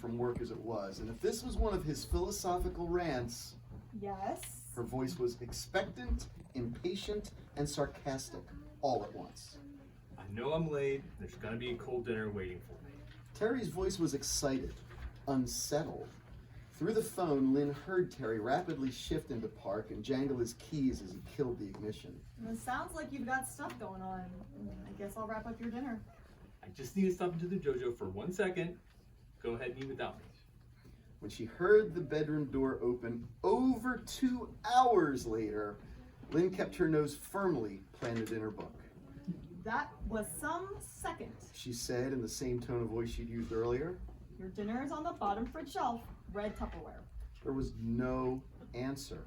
from work as it was, and if this was one of his philosophical rants, Yes? her voice was expectant, impatient, and sarcastic all at once. I know I'm late. There's gonna be a cold dinner waiting for me. Terry's voice was excited, unsettled. Through the phone, Lynn heard Terry rapidly shift into park and jangle his keys as he killed the ignition. It sounds like you've got stuff going on. I guess I'll wrap up your dinner. I just need to stop into the dojo for 1 second. Go ahead and eat without me. When she heard the bedroom door open over 2 hours later, Lynn kept her nose firmly planted in her book. That was some second. She said in the same tone of voice she'd used earlier. Your dinner is on the bottom fridge shelf, red Tupperware. There was no answer.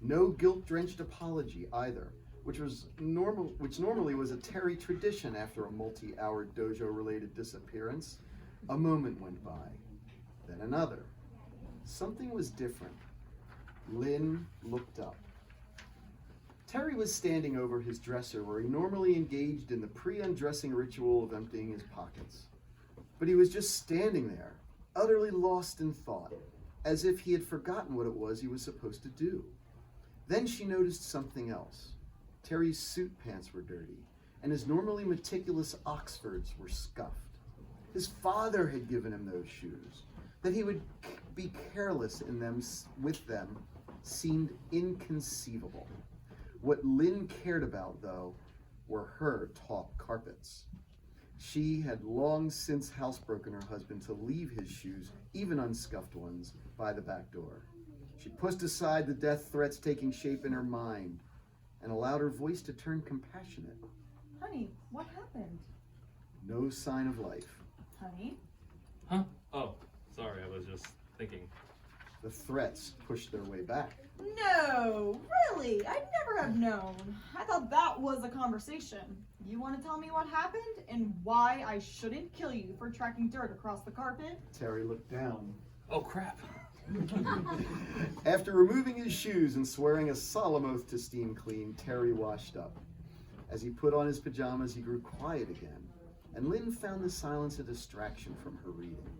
No guilt-drenched apology either, which normally was a Terry tradition after a multi-hour dojo-related disappearance. A moment went by, then another. Something was different. Lynn looked up. Terry was standing over his dresser where he normally engaged in the pre-undressing ritual of emptying his pockets. But he was just standing there, utterly lost in thought, as if he had forgotten what it was he was supposed to do. Then she noticed something else. Terry's suit pants were dirty, and his normally meticulous Oxfords were scuffed. His father had given him those shoes. That he would be careless in them, with them, seemed inconceivable. What Lynn cared about, though, were her taut carpets. She had long since housebroken her husband to leave his shoes, even unscuffed ones, by the back door. She pushed aside the death threats taking shape in her mind and allowed her voice to turn compassionate. Honey, what happened? No sign of life. Honey? Huh? Oh, sorry, I was just thinking. The threats pushed their way back. No, really? I'd never have known. I thought that was a conversation. You want to tell me what happened and why I shouldn't kill you for tracking dirt across the carpet? Terry looked down. Oh, crap. After removing his shoes and swearing a solemn oath to steam clean, Terry washed up. As he put on his pajamas, he grew quiet again, and Lynn found the silence a distraction from her reading.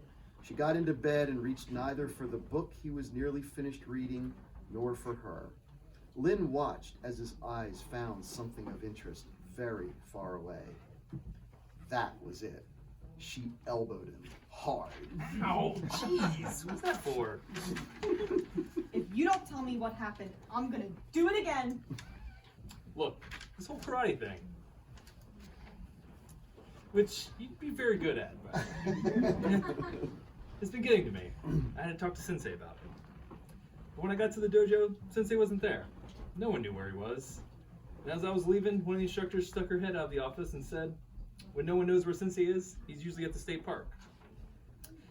She got into bed and reached neither for the book he was nearly finished reading, nor for her. Lynn watched as his eyes found something of interest very far away. That was it. She elbowed him hard. Ow, jeez, what's that for? If you don't tell me what happened, I'm gonna do it again. Look, this whole karate thing, which you'd be very good at, but it's been getting to me. I had to talk to Sensei about it. But when I got to the dojo, Sensei wasn't there. No one knew where he was. And as I was leaving, one of the instructors stuck her head out of the office and said, when no one knows where Sensei is, he's usually at the state park.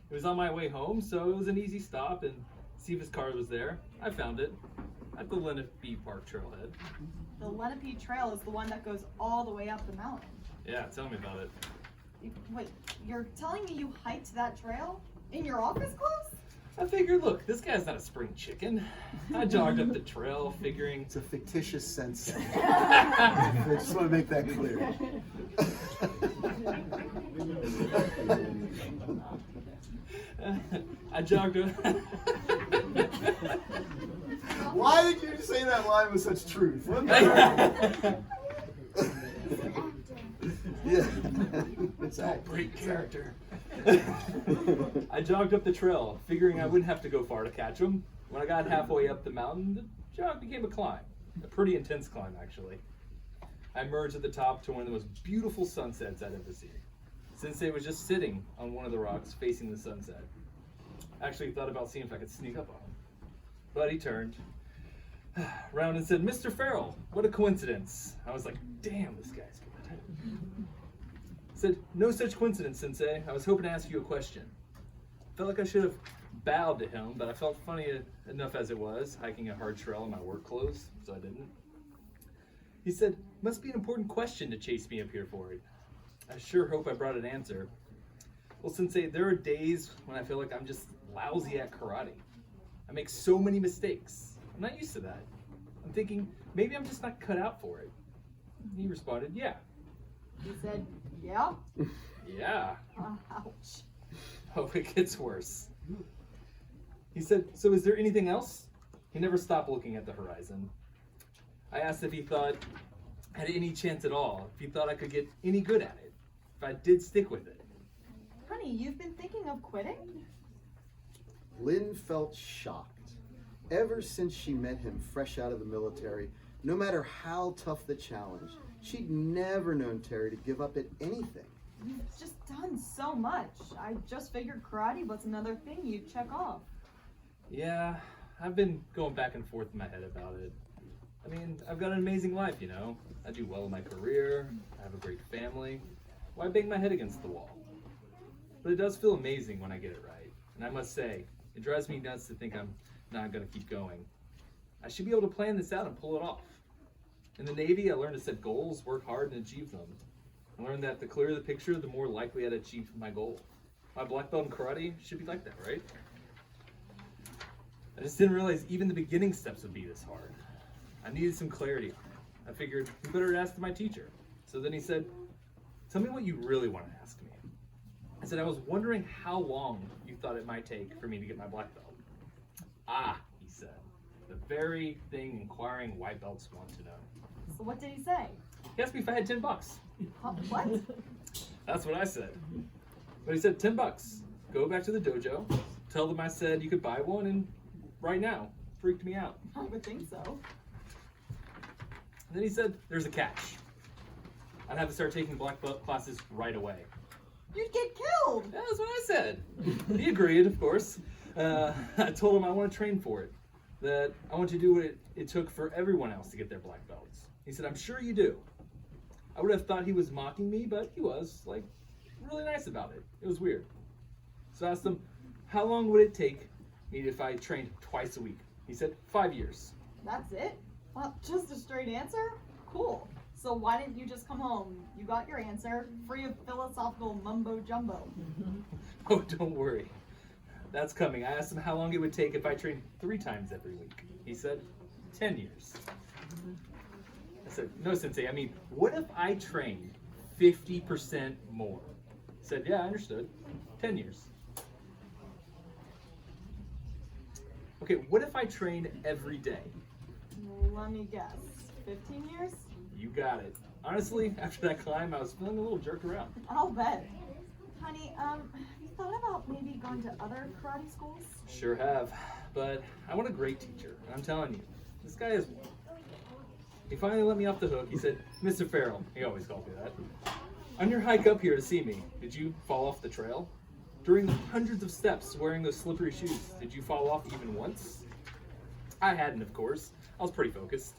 It was on my way home, so it was an easy stop and see if his car was there. I found it at the Lenape Park trailhead. The Lenape Trail is the one that goes all the way up the mountain. Yeah, tell me about it. Wait, you're telling me you hiked that trail? In your office clothes? I figured, look, this guy's not a spring chicken. I jogged up the trail, figuring... It's a fictitious sense. I just want to make that clear. I jogged up... Why did you say that line with such truth? Yeah. It's a great character. I jogged up the trail, figuring I wouldn't have to go far to catch him. When I got halfway up the mountain, the jog became a climb. A pretty intense climb, actually. I emerged at the top to one of the most beautiful sunsets I'd ever seen. Sensei was just sitting on one of the rocks facing the sunset. I actually thought about seeing if I could sneak up on him. But he turned around and said, Mr. Farrell, what a coincidence. I was like, damn, this guy's good. Said, no such coincidence, Sensei. I was hoping to ask you a question. Felt like I should have bowed to him, but I felt funny enough as it was, hiking a hard trail in my work clothes, so I didn't. He said, must be an important question to chase me up here for it. I sure hope I brought an answer. Well, Sensei, there are days when I feel like I'm just lousy at karate. I make so many mistakes. I'm not used to that. I'm thinking, maybe I'm just not cut out for it. He responded, yeah. He said, yeah? Yeah. Ouch. Oh, it gets worse. He said, so is there anything else? He never stopped looking at the horizon. I asked if he thought had any chance at all, if he thought I could get any good at it, if I did stick with it. Honey, you've been thinking of quitting? Lynn felt shocked. Ever since she met him fresh out of the military, no matter how tough the challenge, she'd never known Terry to give up at anything. You've just done so much. I just figured karate was another thing you'd check off. Yeah, I've been going back and forth in my head about it. I mean, I've got an amazing life, you know. I do well in my career, I have a great family. Why bang my head against the wall? But it does feel amazing when I get it right. And I must say, it drives me nuts to think I'm not going to keep going. I should be able to plan this out and pull it off. In the Navy, I learned to set goals, work hard, and achieve them. I learned that the clearer the picture, the more likely I'd achieve my goal. My black belt in karate should be like that, right? I just didn't realize even the beginning steps would be this hard. I needed some clarity on it. I figured, who better to ask than my teacher? So then he said, tell me what you really want to ask me. I said, I was wondering how long you thought it might take for me to get my black belt. Ah, he said, the very thing inquiring white belts want to know. So what did he say? He asked me if I had $10. What? That's what I said. But he said, $10. Go back to the dojo, tell them I said you could buy one, and right now. Freaked me out. I would think so. And then he said, there's a catch. I'd have to start taking black belt classes right away. You'd get killed! That's what I said. He agreed, of course. I told him I want to train for it. That I want to do what it took for everyone else to get their black belts. He said, I'm sure you do. I would have thought he was mocking me, but he was, like, really nice about it. It was weird. So I asked him, how long would it take me if I trained twice a week? He said, 5 years. That's it? Well, just a straight answer? Cool. So why didn't you just come home? You got your answer, free of philosophical mumbo jumbo. Oh, don't worry. That's coming. I asked him how long it would take if I trained 3 times every week. He said, 10 years. I said, no, Sensei, I mean, what if I trained 50% more? He said, yeah, I understood. 10 years. Okay, what if I trained every day? Let me guess. 15 years? You got it. Honestly, after that climb, I was feeling a little jerked around. I'll bet. Honey, have you thought about maybe going to other karate schools? Sure have, but I want a great teacher. And I'm telling you, this guy is one. He finally let me off the hook. He said, Mr. Farrell, he always called me that. On your hike up here to see me, did you fall off the trail? During the hundreds of steps wearing those slippery shoes, did you fall off even once? I hadn't, of course. I was pretty focused.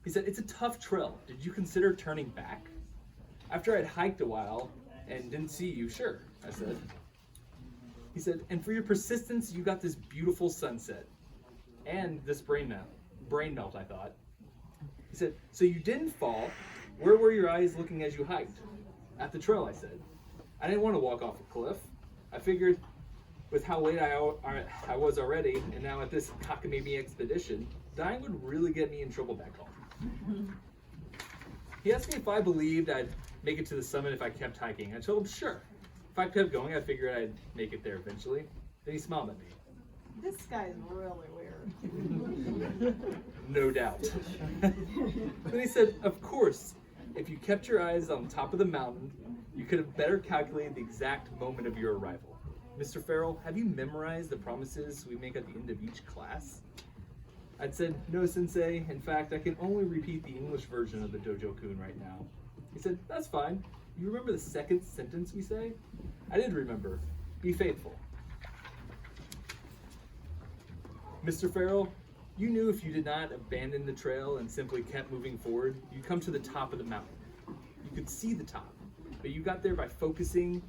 He said, it's a tough trail. Did you consider turning back? After I'd hiked a while and didn't see you, sure, I said. He said, and for your persistence, you got this beautiful sunset. And this brain melt, I thought. He said, so you didn't fall. Where were your eyes looking as you hiked? At the trail, I said. I didn't want to walk off a cliff. I figured with how late I was already, and now at this cockamamie expedition, dying would really get me in trouble back home. He asked me if I believed I'd make it to the summit if I kept hiking. I told him, sure. If I kept going, I figured I'd make it there eventually. Then he smiled at me. This guy's really weird. No doubt. Then he said, of course, if you kept your eyes on top of the mountain, you could have better calculated the exact moment of your arrival. Mr. Farrell, have you memorized the promises we make at the end of each class? I'd said, no, Sensei. In fact, I can only repeat the English version of the Dojo-kun right now. He said, that's fine. You remember the second sentence we say? I did remember. Be faithful. Mr. Farrell, you knew if you did not abandon the trail and simply kept moving forward, you'd come to the top of the mountain. You could see the top, but you got there by focusing.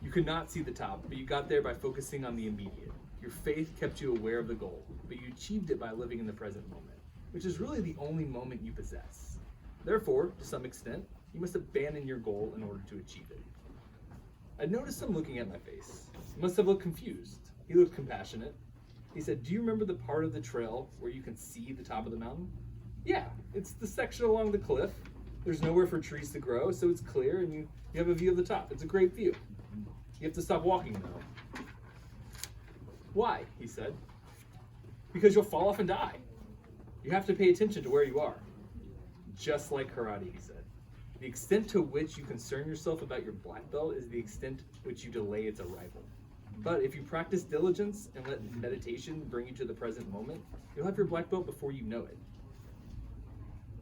You could not see the top, but you got there by focusing on the immediate. Your faith kept you aware of the goal, but you achieved it by living in the present moment, which is really the only moment you possess. Therefore, to some extent, you must abandon your goal in order to achieve it. I noticed him looking at my face. He must have looked confused. He looked compassionate. He said, do you remember the part of the trail where you can see the top of the mountain? Yeah, it's the section along the cliff. There's nowhere for trees to grow, so it's clear and you have a view of the top. It's a great view. You have to stop walking though. Why? He said. Because you'll fall off and die. You have to pay attention to where you are. Just like karate, he said. The extent to which you concern yourself about your black belt is the extent to which you delay its arrival. But if you practice diligence and let meditation bring you to the present moment, you'll have your black belt before you know it.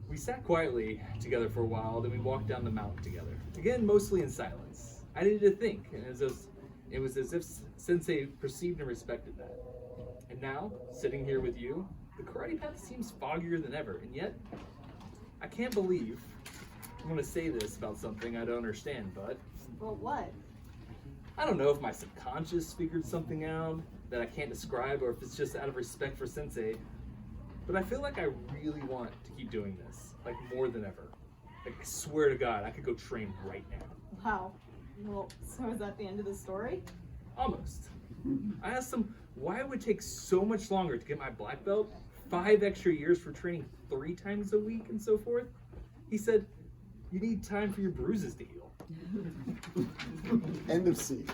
We sat quietly together for a while, then we walked down the mountain together. Again, mostly in silence. I needed to think, and it was as if Sensei perceived and respected that. And now, sitting here with you, the karate path seems foggier than ever, and yet, I can't believe I'm going to say this about something I don't understand, but... But what? I don't know if my subconscious figured something out that I can't describe, or if it's just out of respect for Sensei, but I feel like I really want to keep doing this, like more than ever. Like, I swear to God, I could go train right now. Wow. Well, so is that the end of the story? Almost. I asked him why it would take so much longer to get my black belt, 5 extra years for training 3 times a week and so forth. He said, you need time for your bruises to heal. End of scene.